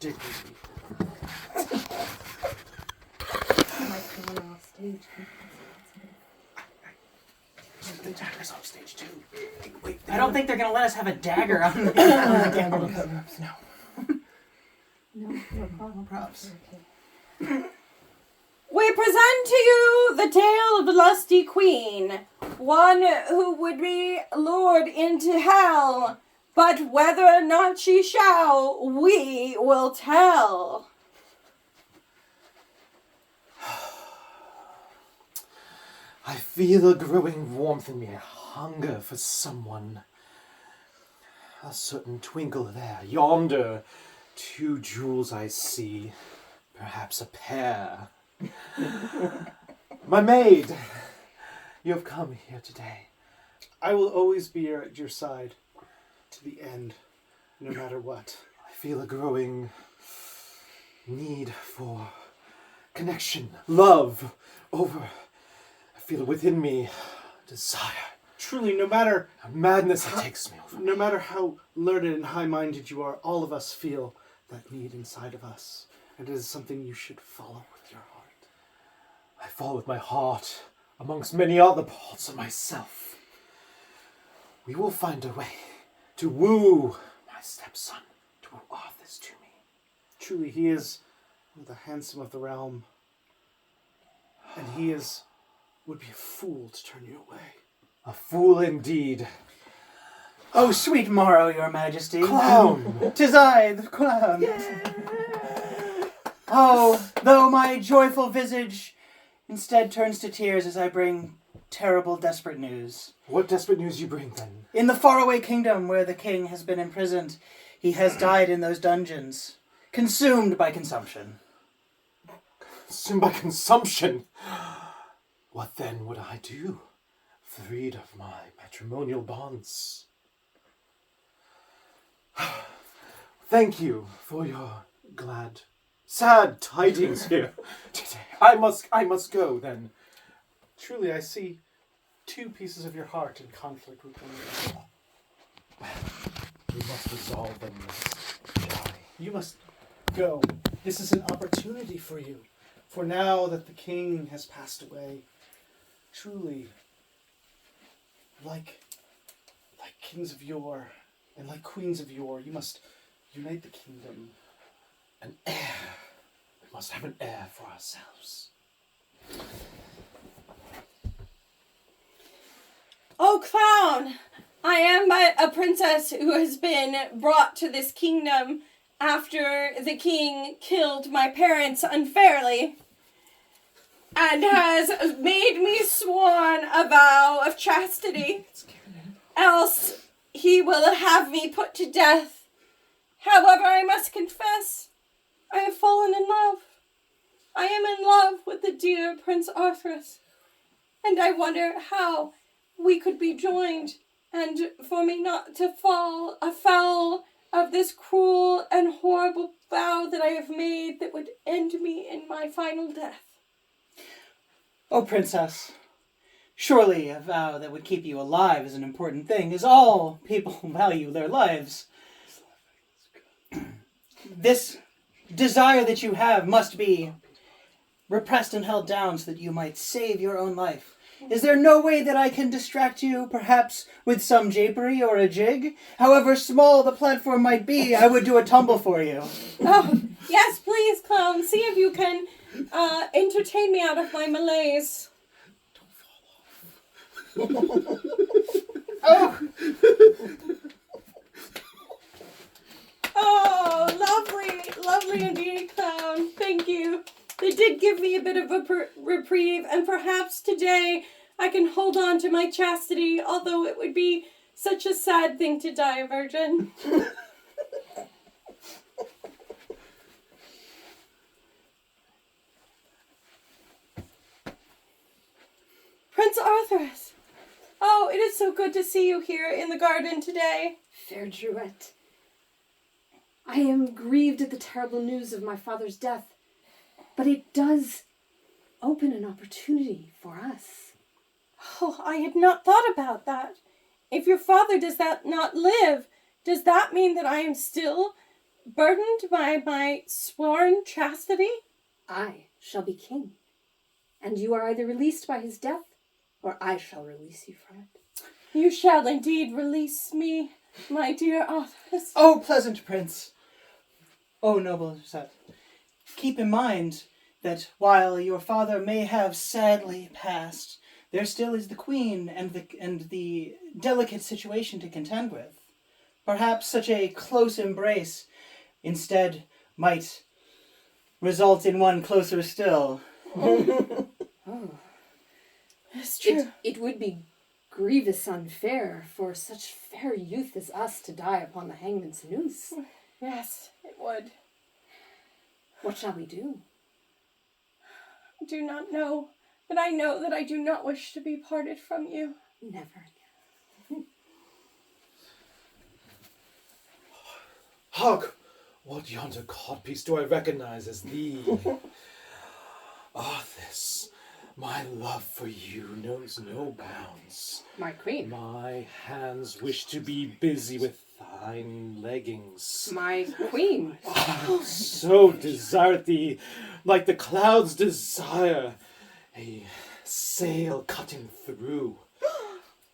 dignity. The dagger's off stage too. Wait, I don't think they're going to let us have a dagger on the gallows. No props. We present to you the tale of the lusty queen, one who would be lured into hell, but whether or not she shall, we will tell. I feel a growing warmth in me, a hunger for someone. A certain twinkle there, yonder. 2 jewels I see, perhaps a pair. My maid, you have come here today. I will always be at your side to the end, no matter what. I feel a growing need for connection, love, over. I feel within me desire. Truly, no matter A madness that takes me over. no matter how learned and high-minded you are, all of us feel that need inside of us. And it is something you should follow with your heart. I fall with my heart amongst many other parts of myself. We will find a way to woo my stepson, to woo Arthas to me. Truly, he is one of the handsome of the realm. And he would be a fool to turn you away. A fool indeed. Oh, sweet morrow, your majesty. Clown! 'Tis I, the clown. Oh, though my joyful visage instead turns to tears as I bring terrible, desperate news. What desperate news you bring then? In the faraway kingdom where the king has been imprisoned, he has died in those dungeons, consumed by consumption. Consumed by consumption. What then would I do? Freed of my matrimonial bonds. Thank you for your sad tidings here today. I must go then. Truly, I see 2 pieces of your heart in conflict with one another. We must resolve them, shall we? You must go. This is an opportunity for you. For now that the king has passed away, truly, like kings of yore and like queens of yore, you must unite the kingdom. An heir. We must have an heir for ourselves. Oh, clown! I am but a princess who has been brought to this kingdom after the king killed my parents unfairly and has made me sworn a vow of chastity, else he will have me put to death. However, I must confess, I have fallen in love. I am in love with the dear Prince Arthurus, and I wonder how we could be joined, and for me not to fall afoul of this cruel and horrible vow that I have made that would end me in my final death. Oh, princess, surely a vow that would keep you alive is an important thing, as all people value their lives. This desire that you have must be repressed and held down so that you might save your own life. Is there no way that I can distract you, perhaps with some japery or a jig? However small the platform might be, I would do a tumble for you. Oh, yes, please, clown. See if you can entertain me out of my malaise. Oh! Oh, lovely indeed, clown. Thank you. They did give me a bit of a reprieve, and perhaps today I can hold on to my chastity, although it would be such a sad thing to die a virgin. Prince Arthurus! Oh, it is so good to see you here in the garden today. Fair Druette, I am grieved at the terrible news of my father's death, but it does open an opportunity for us. Oh, I had not thought about that. If your father does not live, does that mean that I am still burdened by my sworn chastity? I shall be king, and you are either released by his death, or I shall release you from it. You shall indeed release me, my dear Arthas. O pleasant prince! O noble set! Keep in mind that while your father may have sadly passed, there still is the queen and the delicate situation to contend with. Perhaps such a close embrace instead might result in one closer still. Oh, It's true. it would be grievous unfair for such fair youth as us to die upon the hangman's noose. Yes, it would. What shall we do? I do not know, but I know that I do not wish to be parted from you. Never. Hark! What yonder codpiece do I recognize as thee? Arthas, my love for you knows no bounds. My queen. My hands wish to be busy with thine leggings. My queen. So desire thee, like the clouds desire, a sail cutting through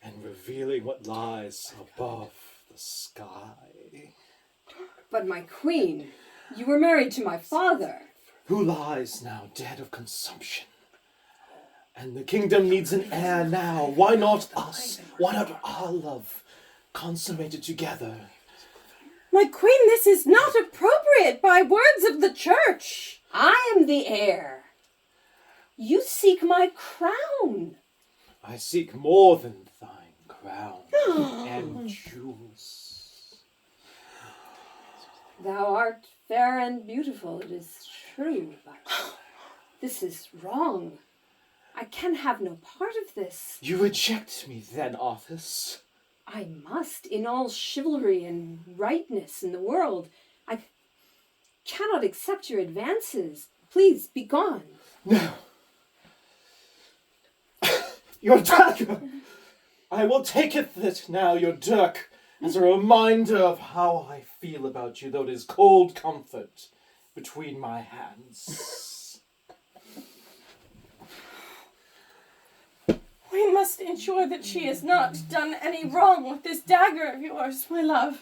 and revealing what lies above the sky. But my queen, you were married to my father. Who lies now dead of consumption. And the kingdom needs an heir now. Why not us? Why not our love consummated together? My queen, this is not appropriate by words of the church. I am the heir. You seek my crown. I seek more than thine crown and jewels. Thou art fair and beautiful, it is true, but this is wrong. I can have no part of this. You reject me then, Arthas? I must, in all chivalry and rightness in the world. I cannot accept your advances. Please, be gone. No. Your dagger! I will take it now, your dirk, as a reminder of how I feel about you, though it is cold comfort between my hands. We must ensure that she has not done any wrong with this dagger of yours, my love.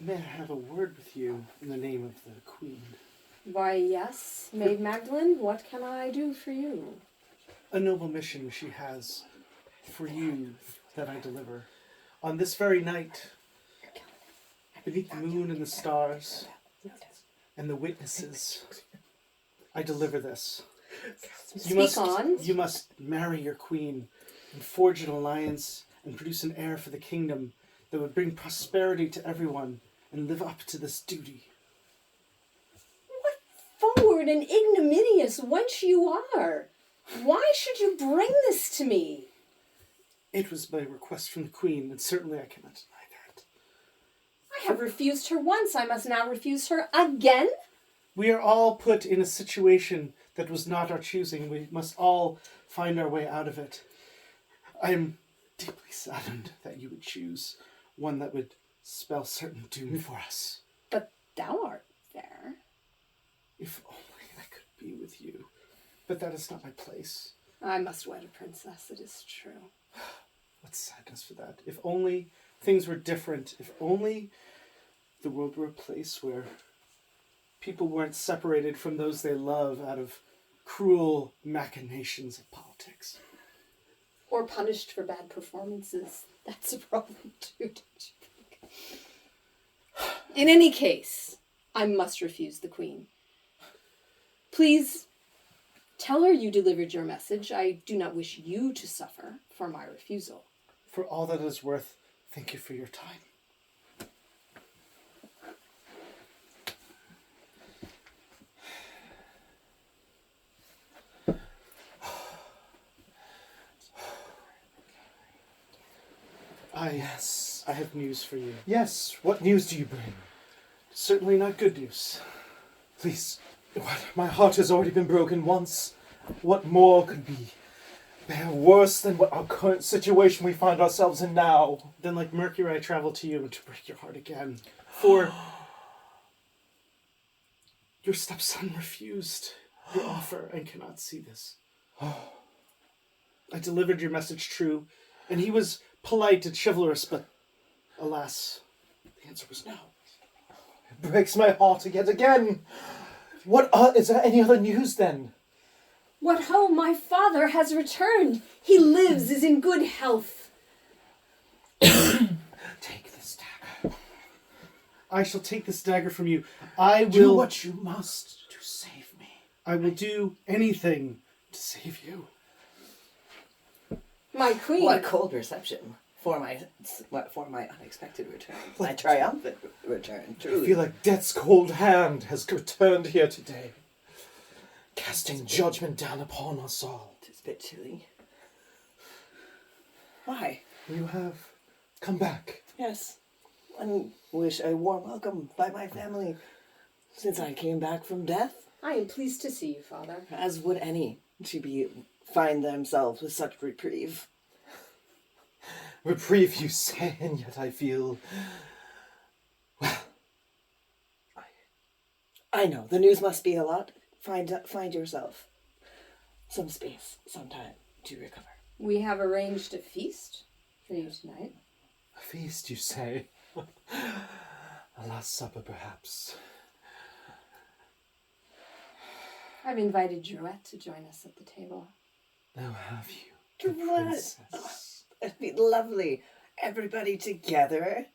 May I have a word with you in the name of the Queen? Why, yes, Maid Magdalene, what can I do for you? A noble mission she has for you that I deliver. On this very night, beneath the moon and the stars and the witnesses, I deliver this. Speak on. You must marry your queen and forge an alliance and produce an heir for the kingdom that would bring prosperity to everyone and live up to this duty. Forward and ignominious wench you are. Why should you bring this to me? It was my request from the queen, and certainly I cannot deny that. I have refused her once, I must now refuse her again? We are all put in a situation that was not our choosing. We must all find our way out of it. I am deeply saddened that you would choose one that would spell certain doom for us. But thou art fair. If only I could be with you. But that is not my place. I must wed a princess, it is true. What sadness for that. If only things were different. If only the world were a place where people weren't separated from those they love out of cruel machinations of politics. Or punished for bad performances. That's a problem too, don't you think? In any case, I must refuse the queen. Please tell her you delivered your message. I do not wish you to suffer for my refusal. For all that it is worth, thank you for your time. I have news for you. Yes, what news do you bring? Certainly not good news. Please, what? My heart has already been broken once. What more could be They're worse than what our current situation we find ourselves in now. Then, like Mercury, I travel to you to break your heart again. For your stepson refused your offer and cannot see this. I delivered your message true, and he was polite and chivalrous, but alas, the answer was no. It breaks my heart yet again. Is there any other news then? What ho, my father has returned. He lives, is in good health. Take this dagger. I shall take this dagger from you. I Do will. what you must to save me. I will do anything to save you. My queen. What cold reception for my unexpected return, my triumphant return. I Truly, feel like death's cold hand has returned here today, casting judgment down upon us all. it's a bit chilly. Why? You have come back. Yes, and wish a warm welcome by my family, since I came back from death, I am pleased to see you, father. as would any to find themselves with such reprieve. Reprieve, you say, and yet I feel... Well, I know the news must be a lot. Find yourself some space, some time to recover. We have arranged a feast for you tonight. a feast, you say? A last supper, perhaps. I've invited Drouette to join us at the table. Now have you, the Drouette. princess. It'd be lovely. Everybody together.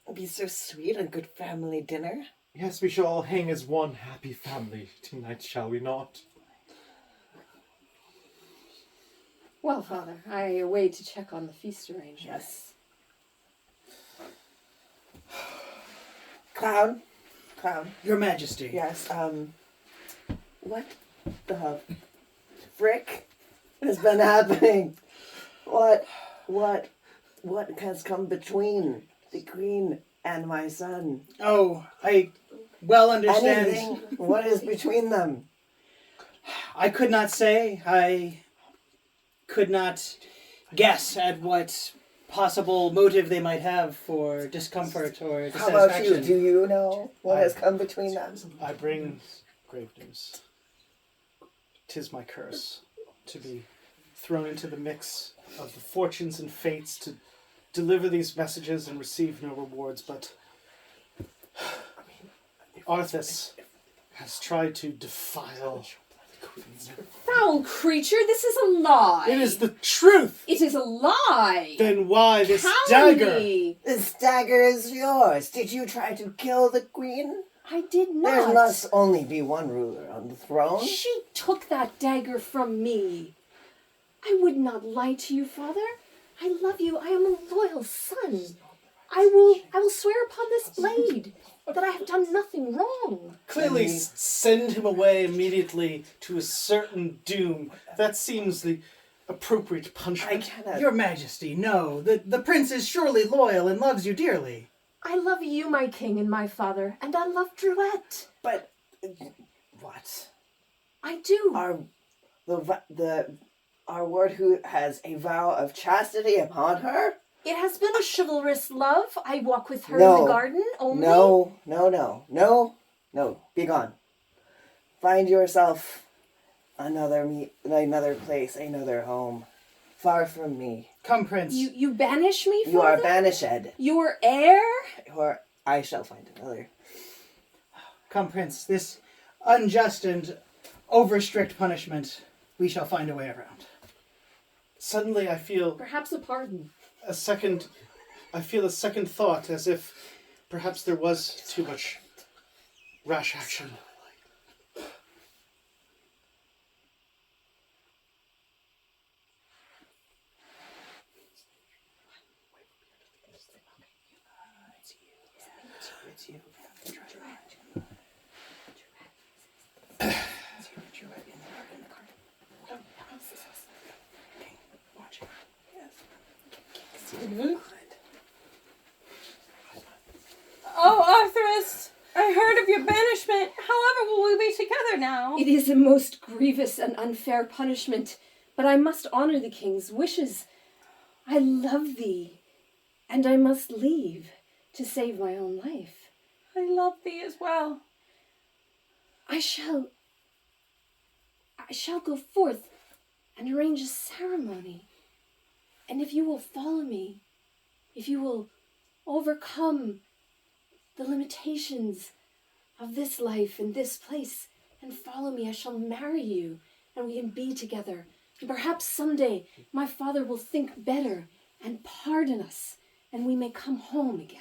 It'd be so sweet, a good family dinner. Yes, we shall all hang as one happy family tonight, shall we not? Well, father, I away to check on the feast arrangements. Yes. Clown. Your Majesty. Yes, what the frick has been happening? What has come between the queen and my son? Oh, I well understand. Anything? What is between them? I could not say. I could not guess at what possible motive they might have for discomfort or How about you? dissatisfaction. Do you know what has come between them? I bring grave news. 'Tis my curse to be thrown into the mix of the fortunes and fates to deliver these messages and receive no rewards, but Arthas has tried to defile the queen's. Foul creature, this is a lie. It is the truth! It is a lie. Then why this dagger? Calumny. This dagger is yours. Did you try to kill the queen? I did There not. must only be one ruler on the throne. She took that dagger from me. I would not lie to you, father. I love you. I am a loyal son. I will swear upon this blade that I have done nothing wrong. Clearly send him away immediately to a certain doom. That seems the appropriate I punishment. cannot. Your Majesty, no. The prince is surely loyal and loves you dearly. I love you, my king and my father, and I love Drouette. But what? I do. Our ward who has a vow of chastity upon her? It has been a chivalrous love. I walk with her in No. the garden only. No. Be gone. Find yourself another place, another home, far from me. Come, Prince. You banish me, father? You are banished, Your heir? or I shall find another. Come, Prince. This unjust and over-strict punishment, we shall find a way around. Suddenly I feel Perhaps a pardon. a second thought, as if perhaps there was too much rash action. It's you. Oh, Arthurus, I heard of your banishment. However, will we be together now? It is a most grievous and unfair punishment, But I must honor the king's wishes. I love thee, and I must leave to save my own life. I love thee as well. I shall go forth and arrange a ceremony. And if you will follow me, if you will overcome the limitations of this life and this place and follow me, I shall marry you and we can be together. And perhaps someday my father will think better and pardon us and we may come home again.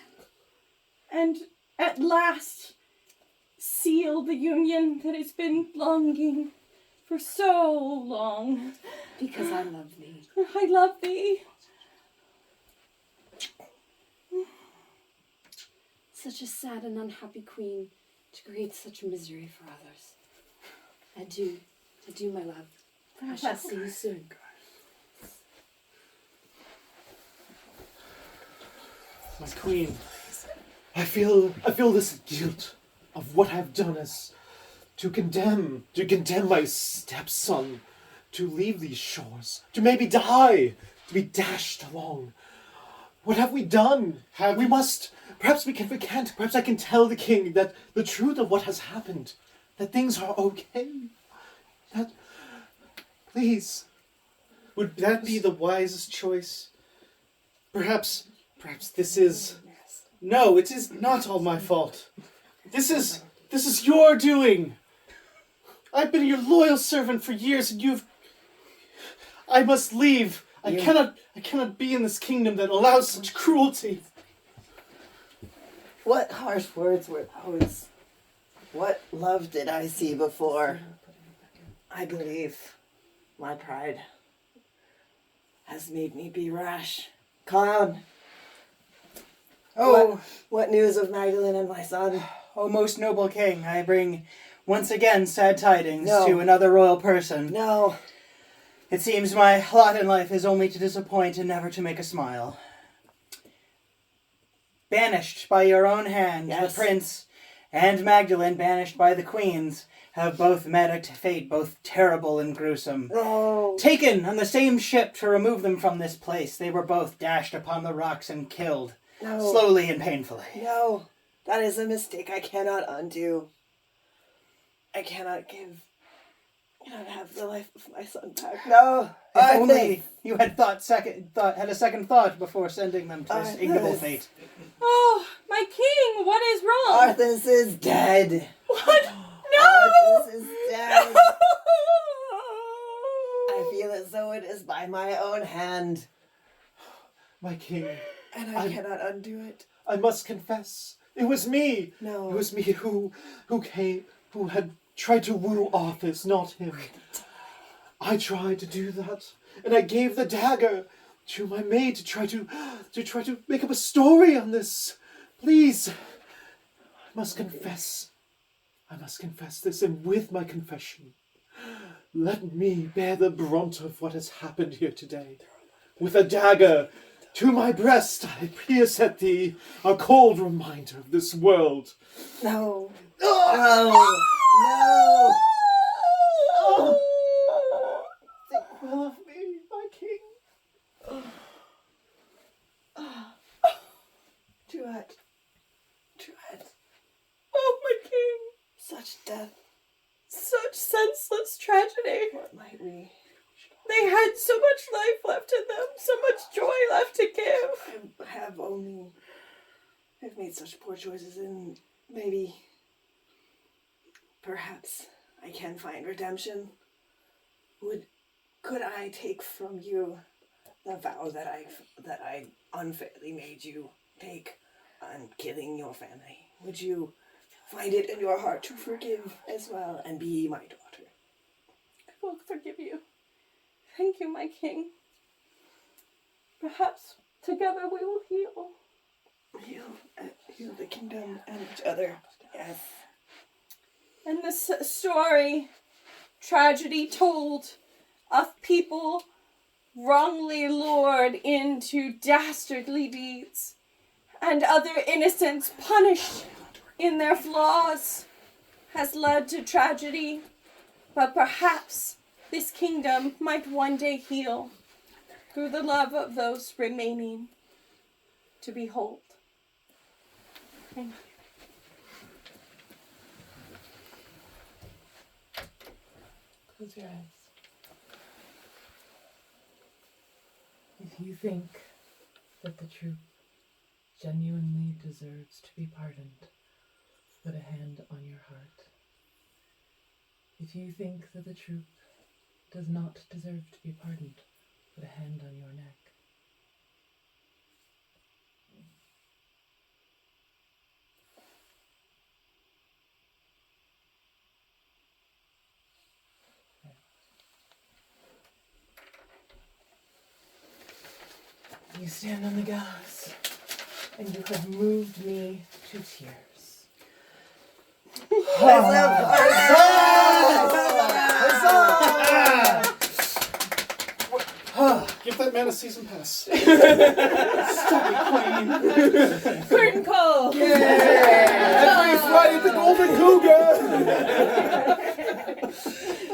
And at last seal the union that has been longing for so long. Because I love thee. I love thee. Such a sad and unhappy queen to create such misery for others. Adieu, my love. I shall see you soon. My queen. I feel this guilt of what I've done as to condemn my stepson to leave these shores, to maybe die, to be dashed along. What have we done? Perhaps we can recant, perhaps I can tell the king that the truth of what has happened, that things are okay. Please. Would that be the wisest choice? Perhaps this is... No, it is not all my fault. This is your doing. I've been your loyal servant for years and I must leave. I cannot be in this kingdom that allows such cruelty. What harsh words were those? What love did I see before? I believe my pride has made me be rash. Clown, Oh, what news of Magdalene and my son? O most noble king, I bring once again sad tidings No. to another royal person. No. It seems my lot in life is only to disappoint and never to make a smile. Banished by your own hand, Yes. the prince and Magdalene, banished by the queens, have both met a fate both terrible and gruesome. No. Taken on the same ship to remove them from this place, they were both dashed upon the rocks and killed, No. slowly and painfully. No. That is a mistake I cannot undo. I cannot have the life of my son back. No. If Arthas. only you had had a second thought before sending them to this Arthas. ignoble fate. Oh, my king, what is wrong? Arthas is dead. What? No! Arthas is dead. I feel as though it is by my own hand, My king, and I cannot undo it. I must confess, it was me. No. It was me who had tried to woo Arthas, not him. I tried to do that, and I gave the dagger to my maid to try to make up a story on this. Please, I must confess this, and with my confession, let me bear the brunt of what has happened here today. With a dagger to my breast, I pierce at thee, a cold reminder of this world. No. No. No. Think well of me, my king. Duet. Oh, my king, Such death. such senseless tragedy. What might we? They had so much life left in them, so much joy left to give. I've made such poor choices, and perhaps I can find redemption. Could I take from you the vow that I unfairly made you take on killing your family? Would you find it in your heart to forgive as well and be my daughter? I will forgive you. Thank you, my king. Perhaps together we will heal. Heal the kingdom and each other. Yes. And this story, tragedy told of people wrongly lured into dastardly deeds and other innocents punished in their flaws, has led to tragedy. But perhaps this kingdom might one day heal through the love of those remaining to behold. Thank you. Close your eyes. If you think that the troop genuinely deserves to be pardoned, put a hand on your heart. If you think that the troop does not deserve to be pardoned, put a hand on your neck. You stand on the gallows, and you have moved me to tears. Give that man a season pass. Curtain call! Every Friday the Golden Cougar!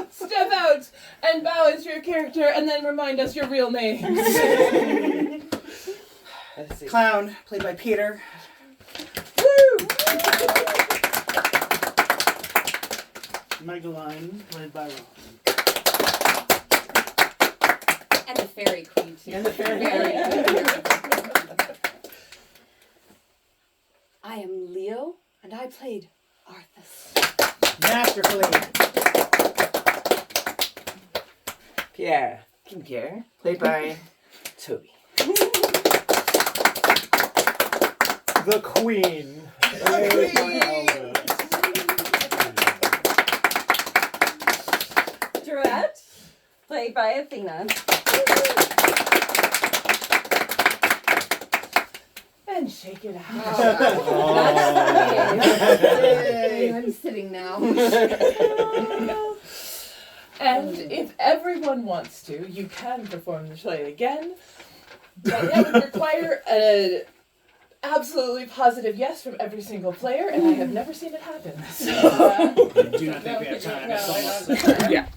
Step out and bow as your character, and then remind us your real names. Clown, played by Peter. Megaline, played by Ron. And the fairy queen, too. And the fairy I am Leo, and I played Arthas. Masterfully. Pierre. King Pierre. Played by Toby. The Queen. Played by Albert. Druette, played by Athena. And shake it out. I'm sitting now. And if everyone wants to, you can perform the play again. But that would require an absolutely positive yes from every single player, and I have never seen it happen. So, Do not think we have time. No, It's I almost- don't. Yeah.